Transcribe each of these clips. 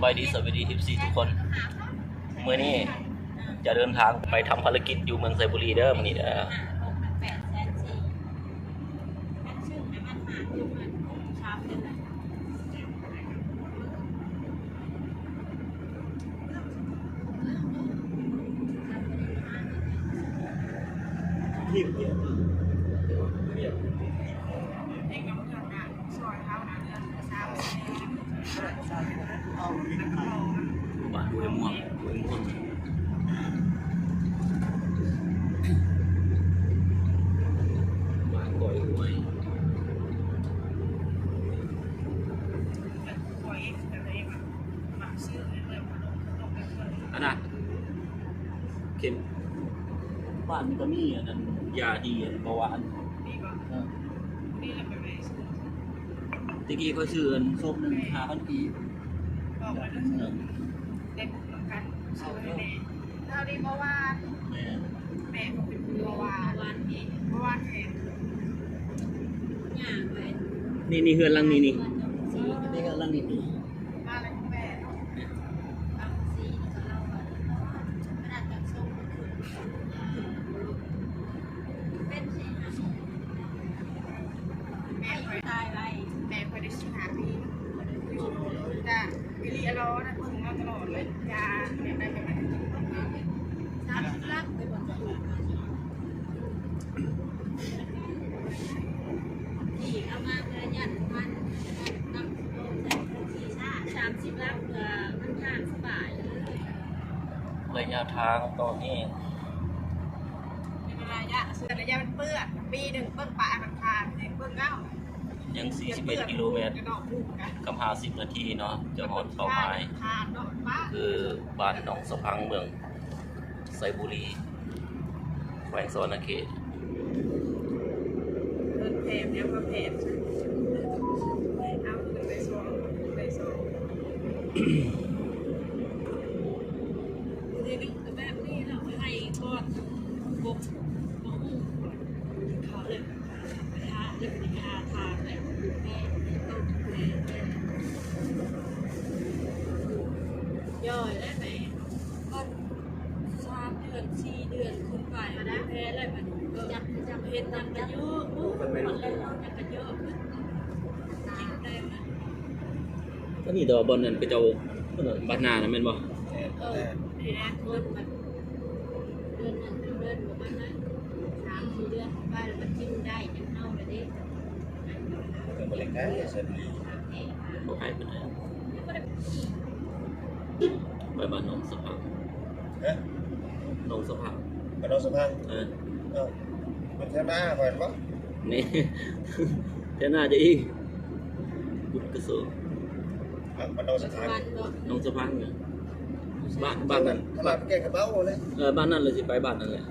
บายดีสวัสดี14ทุกคนเมื่อนี้จะเดินทางไปทำภารกิจอยู่เมืองไซบุรีเด้อมื้อนี้เด้อบ้านห้วยม่วงบ้านก้อยห้วยอันน่ะเข็มบ้านมันก็มีอันนั้นยาดีเบาหวานตะกี้ก็ซื้ออันส้มหนึ่ง5,000 กีบบอกว่าเรื่องเด็กเหมือนกันซื้อให้แม่เราดีเมื่อวานแม่ผมเป็นเมื่อวานเองเมื่อวานเองนี่เฮือนหลังนี่เฮือนหลังนี่มาอะไรของแม่บางซีก็เล่าว่าขนาดจากส้มเป็นสีแม่เคยตายไรแม่เคยได้สิหาปีจ้ะวิลีอโลนะถึงเราตลอดเลยยาเนี่ยได้แบบนั้น30 ลักไปหมดที่เอามาเพื่อยันมันนำโลใส่สีชา30 ลักเพื่อมันทางสบายระยะทางตอนนี้เป็นระยะมันเปื้อนปีหนึ่งเปื้อนปลามันทานเปื้อนเงายัง41 กิโลเมตรกับ50 นาทีเนาะจะหอดเป้าหมายคือบ้านหนองสะพังเมืองไซบุรีแขวงสวรรณเขตเดินเพจเนี่ยพอเพจเอาไปโซ่แบบนี้เราให้ทอดบกมะม่วงเขาเลยทาเรียกทาเลยย่อยได้ไหมก็3 เดือน4 เดือนขึ้นไปนะแพ้อะไรมันจับเห็นมันเยอะมันเลยมันเยอะกินได้ไหมก็นี่ตัวบอลนั่นไปเจ้าบ้านนานะแม่นบ่นี่นะคนมันเดือนประมาณนั้น3-4 เดือนไปแล้วมันกินได้ยังเน่าเลยดิเป็นบริการเสร็จบ่ให้ปานใดไปบ้านหนองสะพังหนองสะพังบ้านน้องสะพังมันแค่หน้าก่อนปะนี่แค่หน้าจะอีกบุญกระโสบ้านน้องสะพังหนองสะพังเนี่ยบ้านนั้นตลาดแกงกระเบ้าเลยบ้านนั้นเลยสิไปบ้านนั้นเลย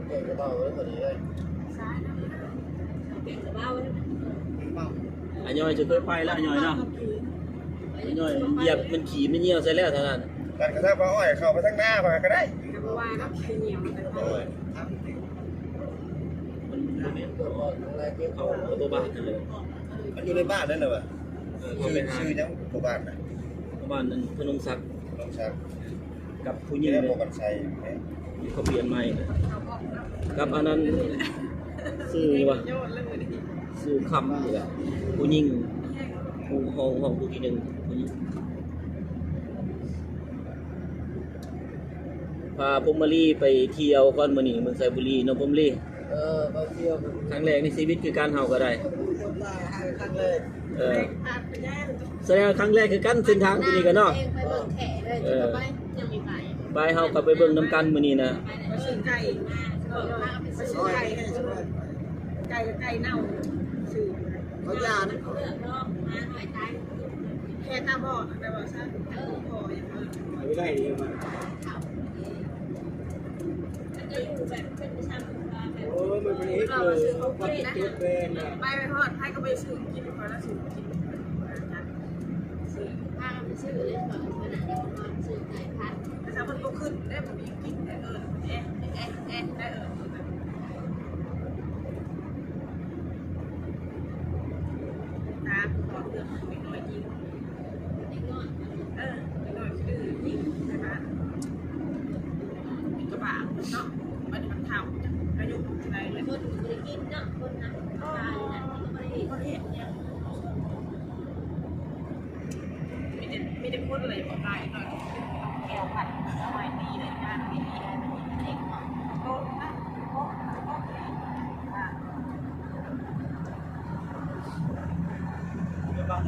แกงกระเบ้าเลยตอนนี้เลยแกงกระเบ้าอันย่อยจะเคยไปแล้วอันย่อยเนาะอันย่อยเหยียบมันขี่ไม่เหี่ยวใส่แล้วเท่านั้นการกระทำปลาอ้อยเข้าไปทั้งหน้าไปก็ได้เพราะว่าก็ขี้เหนียวเขาตัวบ้านนั่นเลยมันอยู่ในบ้านนั่นเหรอวะชื่อยังตัวบ้านนะบ้านนั้นพนมศักดิ์น้องชักกับผู้หญิงเนี่ยโมกันชัยเขาเปลี่ยนใหม่กับอันนั้นซื้อนี่วะซื้อคำนี่แหละผู้หญิงผู้ห้องผู้ที่หนึ่งผู้หญิงพาพมลีไปเที่ยวก่อนมื้อนี้เมืองไซบุรีน้องพมลีไปเที่ยวครั้งแรกในชีวิตคือการเฮาก็ได้ครั้งแรกแสดงครั้งแรกคือกันเส้นทางที่นี่กันเนาะไปเฮาก็ไปเบิ่งน้ำกันมื้อนี้นะไก่เน่าสื่อเขายานะแค่ตาบอดแต่ว่าซะพออย่างนั้นไม่ได้ดีมากโอ้ยมันเป็นอีกเลยความคิดเป็นไปทอดให้ก็ไปซื้อกินพอแล้วซื้อกินซื้อผ้าไปซื้อเลยก่อนขนาดเดียวกันซื้อไก่พันแต่ถ้ามันก็ขึ้นได้มันมีกินได้ได้น้ำก่อนเดือดไม่น้อยจริง เนาะมันทำอายุอะไรเลยคนบริกินเนาะคนนั้นตายนะที่บริคนเห็นเนี่ยมีแต่พูดอะไรบอกได้หน่อยแก้วผัดสมัยดีเลยงานปีนี้เด็กเนาะโต๊ะนะโต๊ะโต๊ะ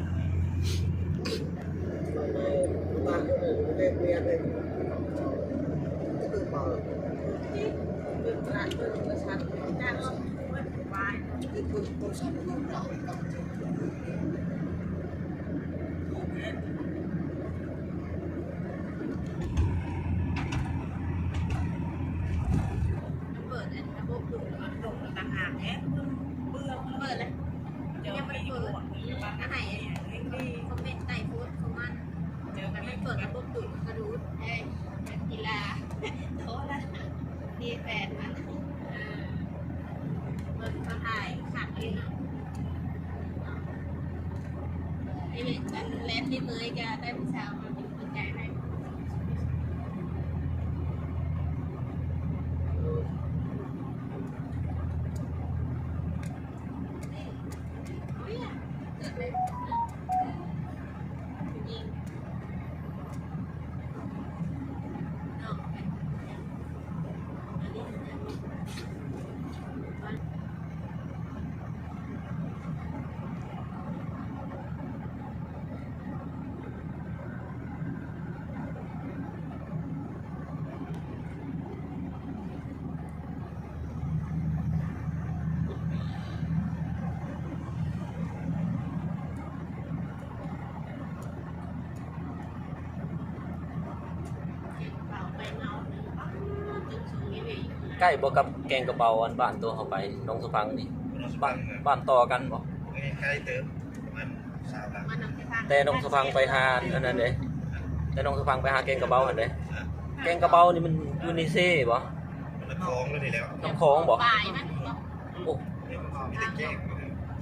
บ้านเรียนเลยคือเปล่าเป็นร้านเป็นประชาชนจ้างเพื่อนวาย คือคนสอนเราต้องเปิดเลยระบบดูดลงต่างหากแอบเบื่อเปิดเลยยังไม่เปิดอันไหนคอมเมนต์ใต้โพสต์ของมันเจอกันไม่เปิดระบบดูดกระดูดกีฬาโทษละดีแฟนมันมันมาถ่ายขาดเลยนะไอ้เนี่ยมันเล่นที่มือแกได้ผู้สาวมาเป็นคนใจให้ใกล้บ่กับแกงกระเบาอันบ้านตัวเขาไปน้องสุพังนี่บ้านต่อกันบ่ ใกล้เติมประมาณ3 หลัง แต่น้องสุพังไปหาอันนั้นเด้แต่น้องสุพังไปหาแกงกระเบาอันเด้แกงกระเบานี่มันอยู่ในเซ่บ่ มันคล้องแล้วนี่แล้ว น้ำคลองบ่ ปลายมัน โอ้ มีแต่แ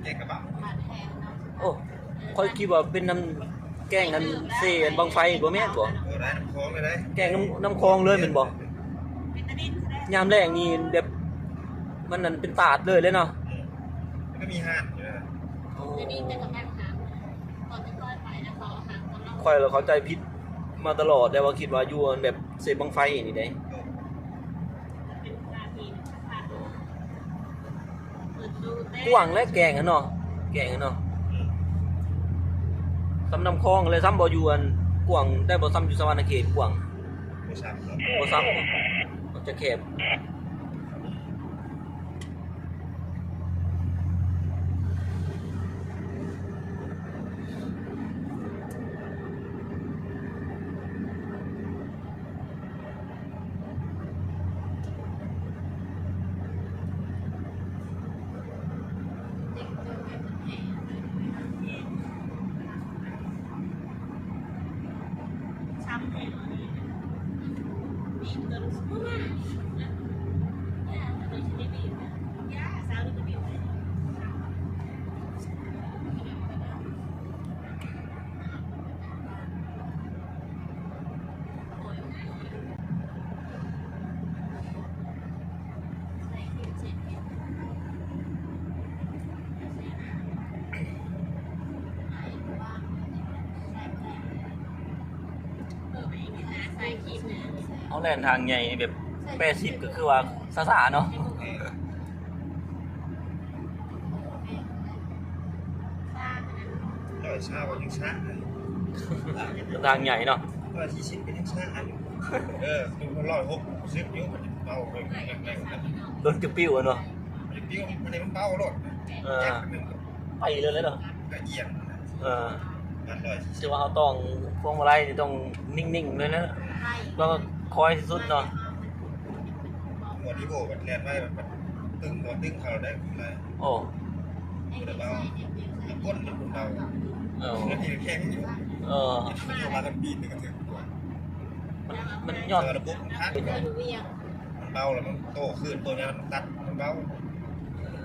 กงกระบะ โอ้ค่อยคิดว่าเป็นน้ำแกงนั้นเซ่อันบังไฟบ่แม่นบ่ ได้น้ำคล้องเลยได้ แกงน้ำคลองเลยแม่นบ่ยามแรกนี่แบบมันนั่นเป็นตาดเลยเนาะ มันก็มีห่านอยู่นะ จะมีแต่กำลังหาตอนที่ก้อยไปนะเขาหาคนเรา ค่อยเราเข้าใจผิดมาตลอดแต่ว่าคิดว่าอยู่อันแบบเสพบังไฟนี่ได้ เป็นนาทีนะคะเปิดดูเต้ กวางและแกงอะเนาะแกงอะเนาะซ้ำน้ำคลองเลยซ้ำบ่อยู่อันกวางได้บ่ซ้ำอยู่สวรรณเขตกวาง ผู้ชายครับ บ่ซ้ำมันจะแคบช้ำเลยมีเกินสุดมากย่าเราจะได้บีบย่าสาวจะบีบเลยเอาแล่นทางใหญ่แบบ80ก็คือว่าซ่าๆเนาะชาวันยังชา ทางใหญ่เนาะ ที่ชิ้นเป็นยังชาอยู่ดูมัน160ซื้ออยู่มันเบาเลยแรงๆ รถกระปิ้วอะเนาะ มันปิ้วมันเบารถไปเลยเนาะ ละเอียด มันจะว่าเขาต้องพวงมาลัยนี่ต้องนิ่งๆเลยนะแล้วก็คอยที่สุดเนาะ หัวที่โบมันแรงไว้มันตึงหัวตึงเขาได้เลย โอ้ มันเบาก้นมันเบาแล้วทีแข็งอยู่มากันปีนึงก็ถึงตัว มันยอด ระบบพัดมันเบาแล้วมันโตขึ้นตัวนี้มันตัดมันเบา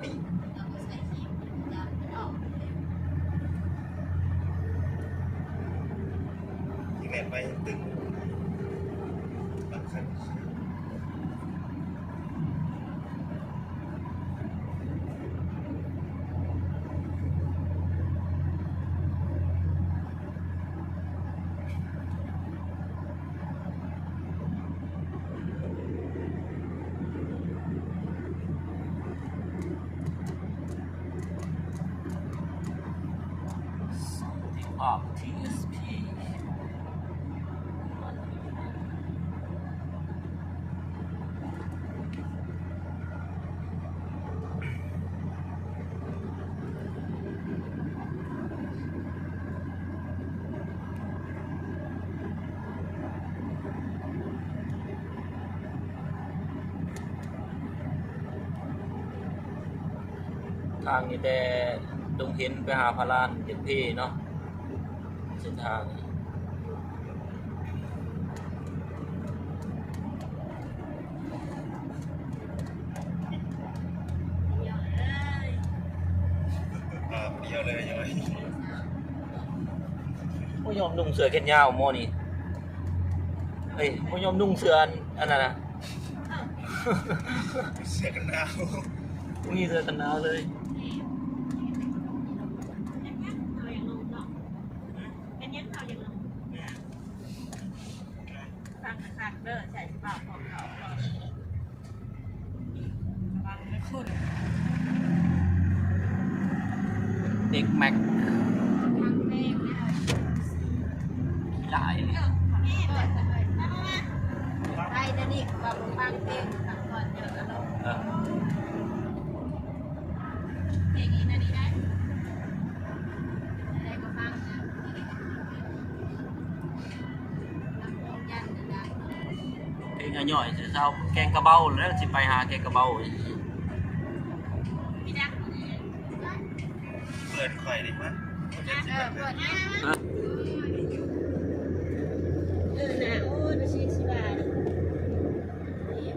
ปีที่แรงไปตึงบางคัน าพ TSP ทางนี้แต่ดงเห็นไปหาพารานเด็กพี่เนาะเส้นทางเดียวเลยยังไง ผู้ยอมนุ่งเสื้อแขนยาวโมนี่เฮ้ยผู้ยอมนุ่งเสื้ออันนั้นนะ เสียกันหนาว มีเสื้อกันหนาวเลย เด้อใส่สิบาทของเขาบางคน เด็กแม็ก ทางเพลงเนี่ย หลายเลย ไอ้เดี๋ยวนี้ว่าฟังเพลงฟังก่อนเดี๋ยวก็ลงเพลงนี้นะดีได้อะไรก็ฟังนะลำโพงยันได้ เพลงย่อยๆเช้าแกงกระเบ้าแล้วสิไปหาแกงกระเบ้า พี่ดัก เปิดไข่ดิมั้ย เปิดนะนะโอ้ดูสิสิบาทนี่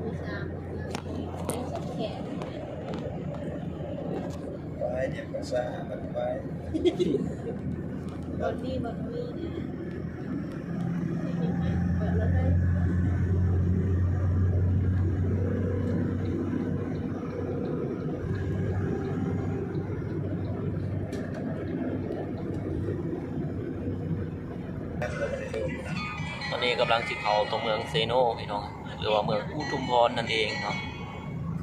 ไม่ซ้ำไม่สับแขน ไปเดี๋ยวก็ซาไป บนนี้นะเปิดแล้วได้ ตอนนี้กำลังจิเข้าตรงเมืองเซโนพี่น้องหรือว่าเมืองอุทุมพรนั่นเองเนาะ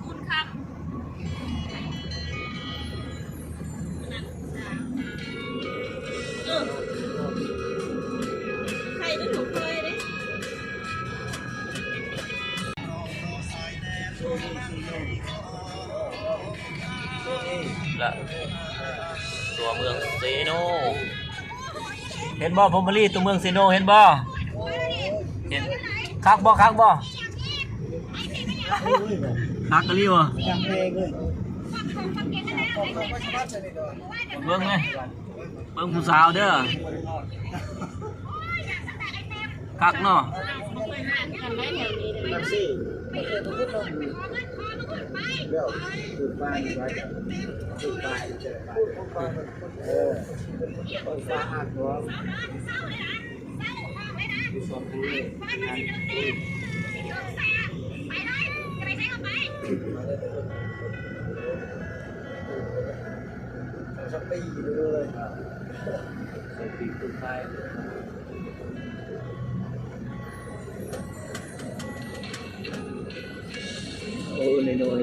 คุณครับใครได้ถูกเคยดิ และตัวเมืองเซโนเห็นบ่พมรีตัวเมืองเซโนเห็นบ่เห็นคักบ่คักบ่คักกะลี่บ่เบิ่งไงเบิ่งผู้สาวเด้อคักเนาะ กันได้แถวนี้เลย แท็กซี่เดี๋ยวพูดไปไว้พูดไปพูดไปคนฟ้าหักหัวดูสองคนเลยสักปีเลยสักปีพูดไปโอ้ในโน่น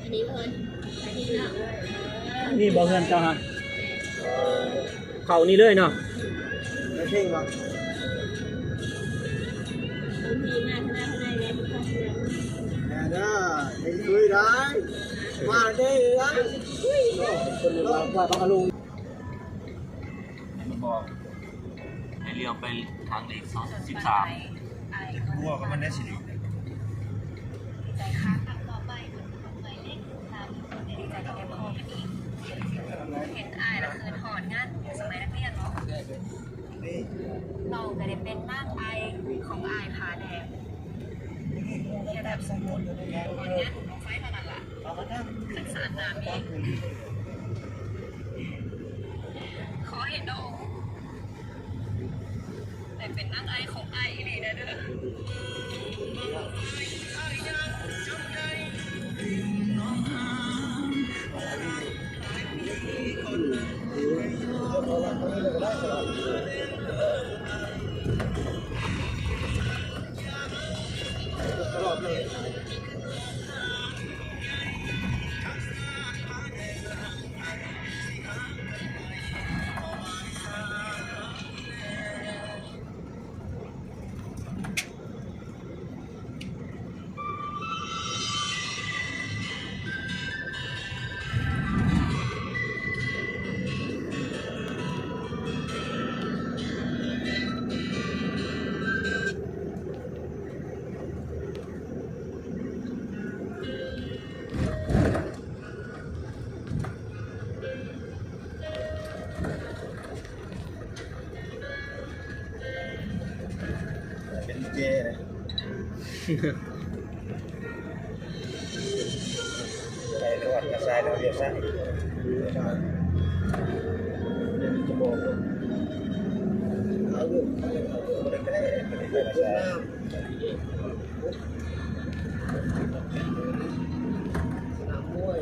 อันนี้เพิ่นอันนี้เนาะ นี่บ่เงินเจ้าฮะเข้านี่เลยเนาะ ไม่เพ่งหรอก บางทีมาข้างหน้าเนี่ยมันเข้าเมือง แน่นะไม่คุยได้มาได้นะคนเราว่าต้องอารมณ์ ให้เลี้ยวไปทางเลข13 บัวก็มันได้สิริ ใจค้างต่อไปไปเล่นทำดีใจกับพ่อกันอีกเห็นอายแล้วคืนหอนงานสมัยนักเรียนเนาะ นี่ เราก็ได้เป็นมากไปของอายผาแดงแค่แบบสมมติคนนี้ถูกไฟขนาดละศึกษาหนามีขอเห็นดอกแต่เป็นนั่งไอของไออีหลีนะเด้อ ตลอดเลย ไปจังหวัดกระชายเราเรียกซะจะบอกเอาลูกเอาลูกก็ได้กระชายสนามมวย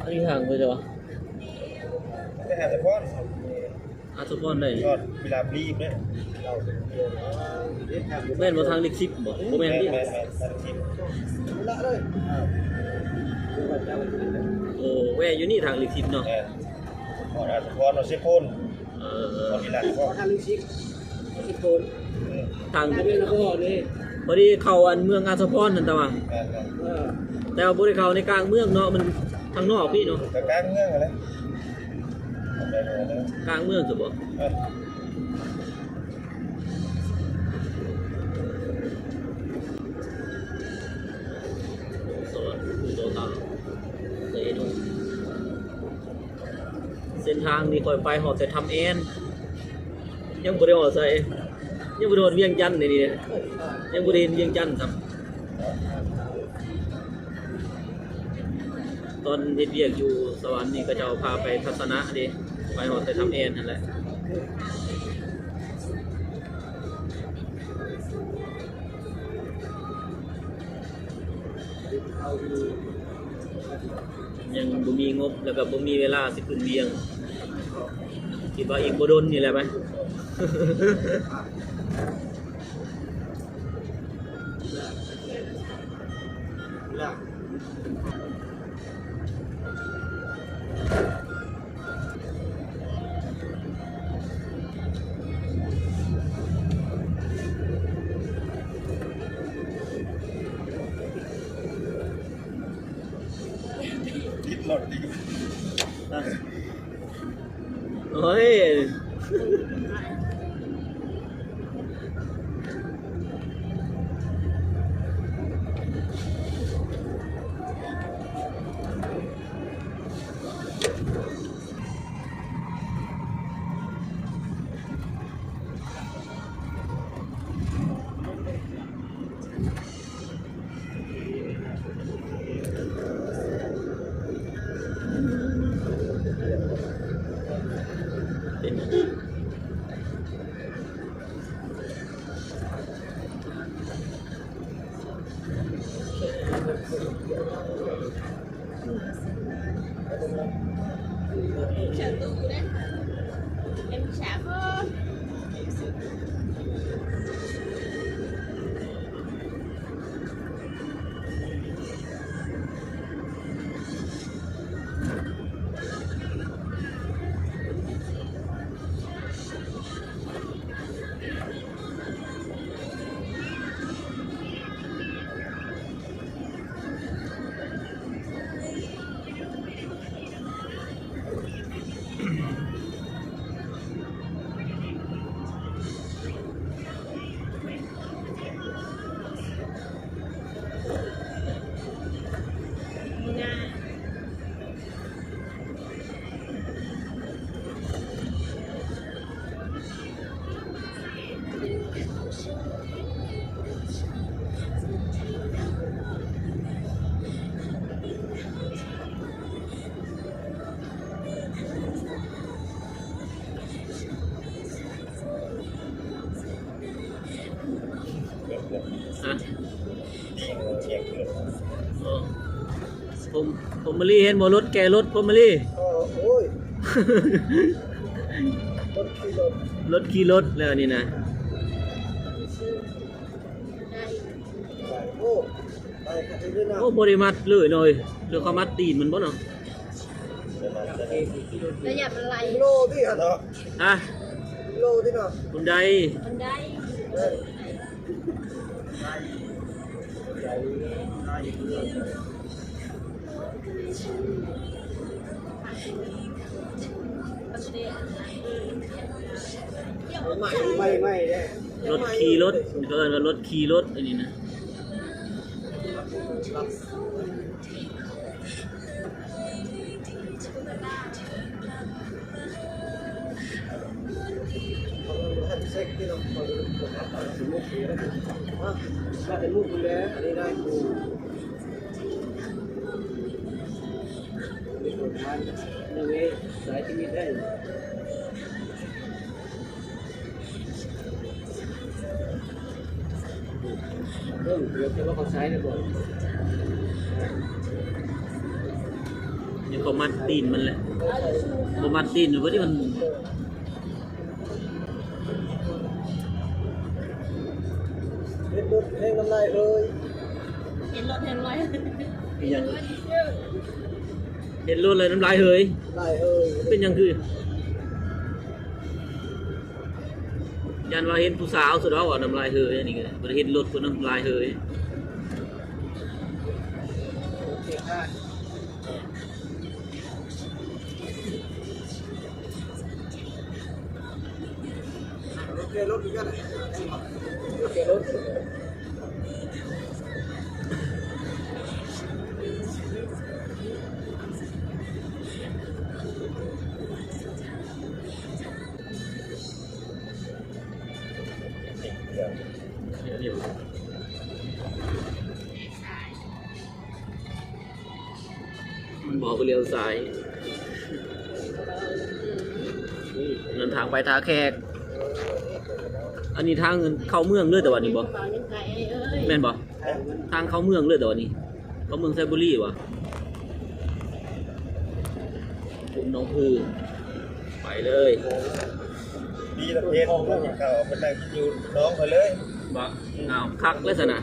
อันนี้ห่างไปจ้ะ ไปหาสะพอน อาสปอนได้ ก็เวลารีบเนี่ย แม่นบ่ทางลิกซิปบ่บ่แม่นดิ แม่ทันทีละเลย โอ้แว่อยู่นี่ทางลิกซิปเนาะ พออาสะพอนเราเสียคน เอ พอ อ มีหลักก็ ทางลิซิกสิโคน ทาง จะเป็นระบบนี่ พอดีเข้าอันเมืองอาสปอนนั่นตะว่า เออ แต่ว่าบ่ได้เข้าในกลางเมืองเนาะมันทางนอกพี่เนาะ กลางเมืองอะไร กลางเมืองสิบ่สวัสดีตัวตาเลยดูเส้นทางนี่ค่อยไปหอดแต่ทำแอนยังบ่ได้หอดใส่ยังบ่ได้หอดเวียงจันทน์นี่ยังบ่ได้เห็นเวียงจันทน์ครับตอนเฮ็ดเวียกอยู่สวรรค์นี่ก็จะเอาพาไปทัศนะดิไปหอดแต่ทำแอนนั่นแหละยังบ่มีงบแล้วก็บ่มีเวลาสิขึ้นเวียงคิดว่าอีกบ่โดนนี่แหละไหม ติดรถดี โอ้ยเป็นSợ tụ đấy. Em xả hơn. ฮะ เชียงเกิด ผมมาลีเห็นบ่รถแกรถผมมาลี โอ้ยรถขี่รถรถขี่รถแล้วนี่นะ โอ้ไปขับไปด้วยนะ โอ้บริมัดเลยหน่อยเดี๋ยวเขามัดตีนมันบ่เนาะ แล้วอย่ามันไหล โลที่หัน เนาะ อ่ะ โลที่เนาะ คุณใด มันได้ ไม่ได้ รถขี่รถเกินว่ารถขี่รถอันนี้นะ ท่านเซ็กที่เราคอยสมมตินะถ้าเป็นลูกคุณแล้วอันนี้ได้ครูมีคนทานนั่งเองสายชีวิตได้เริ่มเดี๋ยวว่าเขาใช้ได้ก่อน ยังก็มัดตีนมันแหละก็มัดตีนอยู่เพราะที่มัน เห็นรถแห้งน้ำลายเลย เห็นรถเห็นไร ยังเห็นรถเลยน้ำลายเฮ้ย ลายเฮ้ย เป็นยังคือยันว่าเห็นผู้สาวสุดแล้วอ่ะน้ำลายเฮ้ยนี่ไงบ่ได้เห็นรถคนน้ำลายเฮ้ย โอเคค่ะโอเครถดีกันโอเครถมันบอกไปเลี้ยวซ้ายนั่นทางไปท่าแขกอันนี้ทางเข้าเมืองเลยแต่วันนี้บ่แม่นบ่ทางเข้าเมืองเลยแต่วันนี้เข้าเมืองไซบุรีวะคุณน้องพือไปเลย ดีละเพศเขาเป็นนั่งอยู่น้องไปเลย บ่อ้าวคักเลยสนะ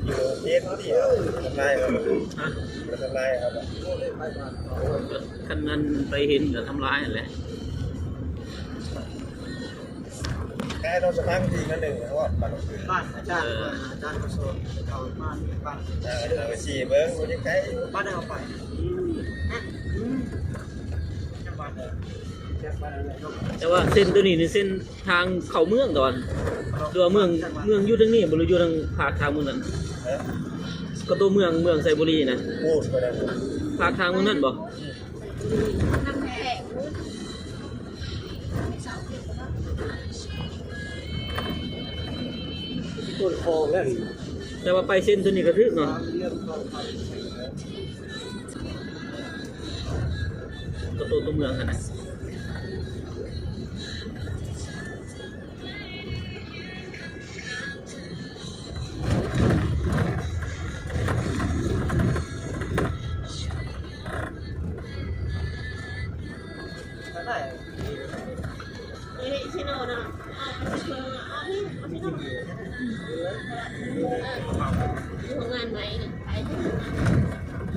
อยู่เพศเดียวทำลายครับ ฮะ ทำลายครับ คันนั้นไปเห็นก็ทำร้ายนั่นแหละ แค่ต้องสถานที่นั่นหนึ่งนะว่าบ้าน บ้านอาจารย์มาสอนเอาบ้าน เราไปฉี่เบิ้งมันจะใกล้ บ้านได้เอาไปจังหวัดจังหวัดอะไรเนาะ แต่ว่าเส้นตัวนี้นี่เส้นทางเข้าเมืองตอนตัวเมืองอยู่ทางนี้บ่รู้อยู่ทางภาคทางเมืองนั้นก็ตัวเมืองไซบุรีนะ พูดไปแล้ว ภาคทางเมืองนั้นบ่ น้ำแข็ง ต้นคลองแล้ว แต่ว่าไปเส้นตัวนี้ก็ถึกเนาะ เรื่องคลองไป ก็ตัวเมืองหั่นน่ะ ได้ เฮ้ยชิโน่นะเอาชิโน่นะเอาพี่เอาชิโน่อยู่งานไหนเนี่ยไปที่ไหน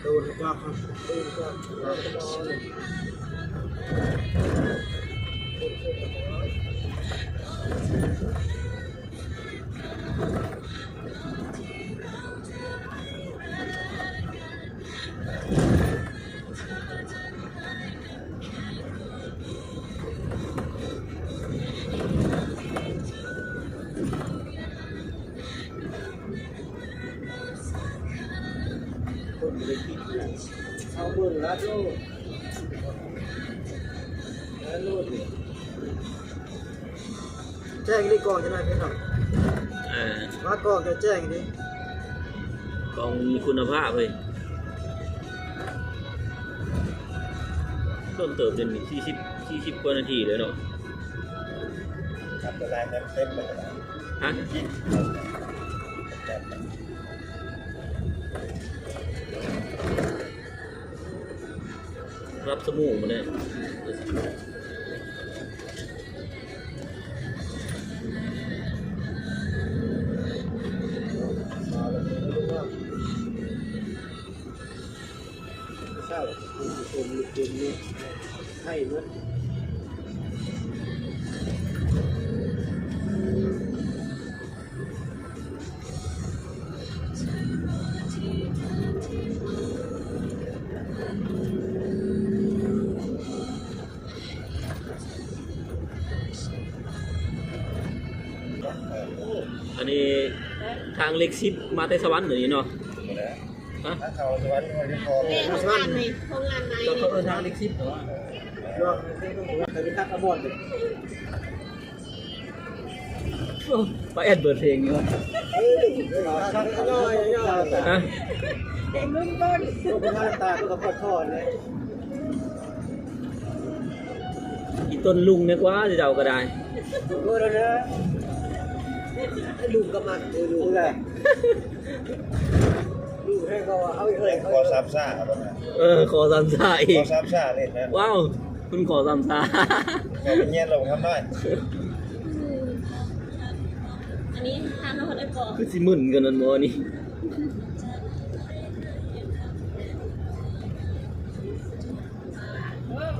โดนกลับโดนกลับเราจะนอนคนไปคิดเอาเบอร์ลัดโลดลัดโลดแจ้งนี่ก่อนใช่ไหมพี่น้อง มาก่อนจะแจ้งนี่ กองมีคุณภาพเว้ยต้นเติบเป็น40กว่านาทีเลยเนาะ ครับทำลายนั้นเต็มเลย ฮะ ยิ่ง รับสมูมาเลย แล้วคนนี่ให้เมื่ออันนี้ทางเล็กซิปมาแต่สวรรค์เหนือนี่เนาะฮะ ถ้าเขาจะวันเขาจะพอ แม่ทำงานในโรงงานใน ก็เขาทางเล็กซิปเหรอ รอบนี้ต้องเคยไปทักกระบอกเลย ไปแอดเบิร์ดเพลงนี่วะ ทักกระน้อยย่อ ฮะ เด็กรุ่นต้น ตัวเป็นหน้าตาตัวกระทอดเลย อีต้นลุงเนี่ยกว่าจะเดาก็ได้ ดูแล้วนะลุงก็มันดูแหละลุงให้เขาเอาเอ้ย ขอซ้ำซ่าครับนะ ขอสามซาอี ข ก อซ้ำซ่าเลยนะ ว้าวคุณขอสามซา เราเป็นเงี้ยเราทำได้ อันนี้ทานคนไอ้ปอ คือสิมึนกันนั่นบ่นี่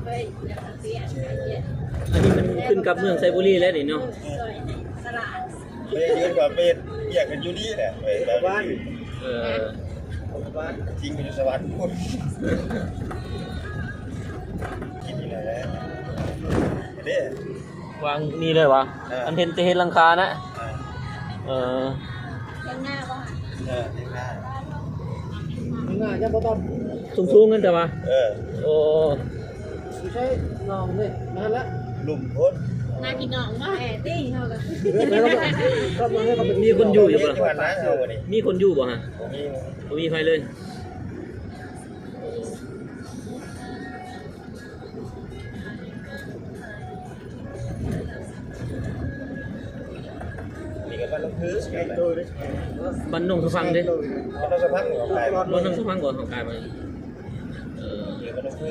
เฮ้ยเสียเสีย อันนี้มันขึ้นกับเมืองไซบุรีแล้วนี่เนาะ สลัด ไปยืนกว่าเป็นอยากกันอยู่นี่แหละไปแบบ บ้าน เออ บ้าน จริงเป็นสวรรค์พูดกินนี่แหละเด้ วางนี่เลยวะอันเห็นจะเห็นหลังคานะเออ ยังหน้าบ้าน เด็กหน้า ง่ายจะบ่ต้อง สูงๆกันแต่ว่าโอ้ ไม่ใช่น้องเลยนั่นละ ลุ่มพ้น นากินน้องว่าแห่ตี้เขาเลย ก็มาให้เขาเป็น มีคนอยู่อยู่ ที่ ปะ วันนั้นเอาวันนี้ มีคนอยู่ป่ะฮะ ผมมี บ่มีใครเลย มีกันวันละคืนกันเลย ตัวเลย บ้านนงสะพังเด้ มันต้องสักพักหนึ่งไป บ้านนงสะพังก่อนของกายมาเออ มีกันละคื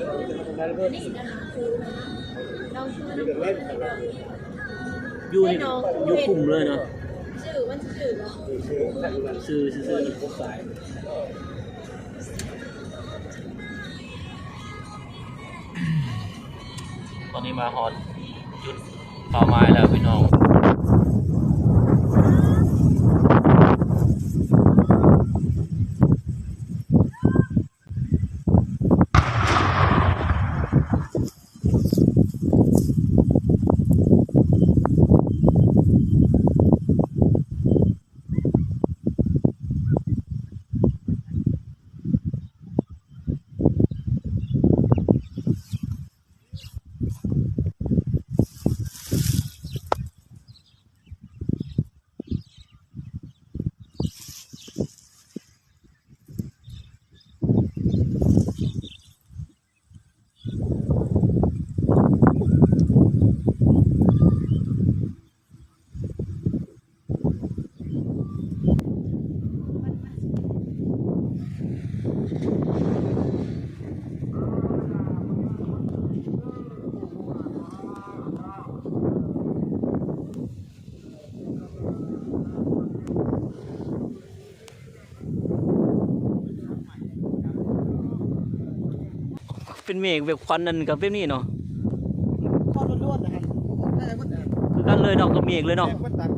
น นี่นั่นคือน้องชื่อ นี่ก็เล่น อยู่นี่อยู่กลุ่มเลยเนาะ ชื่อมันชื่อเหรอ ซื้อนี่ พวกสาย ตอนนี้มาฮอดจุดเป้าหมายแล้วพี่น้องเป็นเมฆแบบควันนั่นกับแบบนี้เนาะ ข้อล้วนๆนะครับได้หมด คือกันเลยเนาะกับเมฆเลยเนาะ ก็ตัด